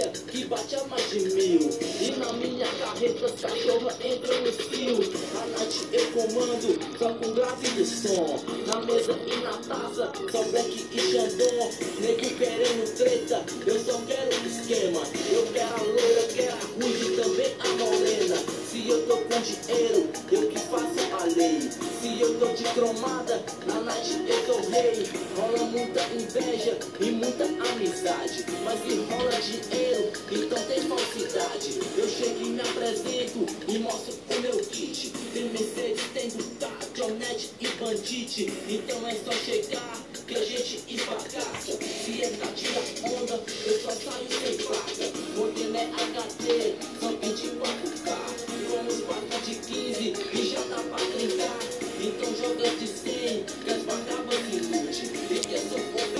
Maria que bate a mais de 1000. E na minha carreta as cachorras entram no cio. Na night eu comando, só com grave do som. Na mesa e na taça, só black e xandão. Nego querendo treta, eu só quero esquema. Eu quero a loira, quero a ruiva e também a morena. Se eu tô com dinheiro, eu que faço a lei. Se eu tô de cromada, na night eu sou rei. Rola muita inveja e muita amizade, mas se rola dinheiro, então tem falsidade. Eu chego e me apresento e mostro o meu kit. Tem Mercedes, tem Ducati, Jonete e Bandite. Então é só chegar que a gente esbagaça. Se é pra tirar onda, eu só saio sem placa. Modelo é HT, só 24K. Vamos 4 de 15 e já dá pra brincar. Então joga de 100, que as vagabas se lute. E que essa porra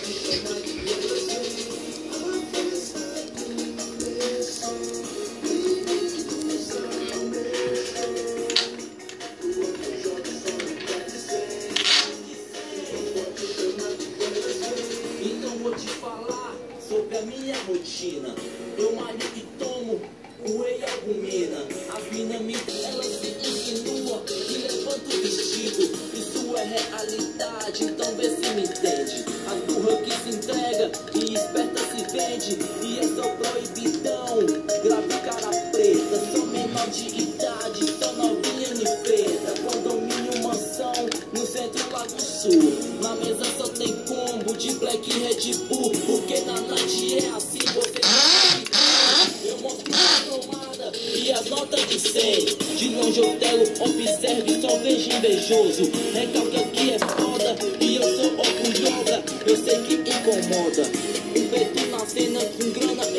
de chamar de então vou te falar sobre a minha rotina. Eu malho e tomo whey albumina. As mina me ela se insinua e levanta o vestido. Isso é realidade, então vê se me entende. As burra que se entrega e esperta se vende. E é só proibidão, grave cara preta. Sou menor de idade, só novinha me preta. Condomínio mansão no centro lá do sul. Na mesa só tem combo de Black e Red Bull. Porque na night é assim, você eu mostro a tomada e as notas de 100. De longe eu telo, observe, só vejo invejoso. Recalque que é foda e eu sou orgulhosa. Eu sei que incomoda. Um preto na cena com grana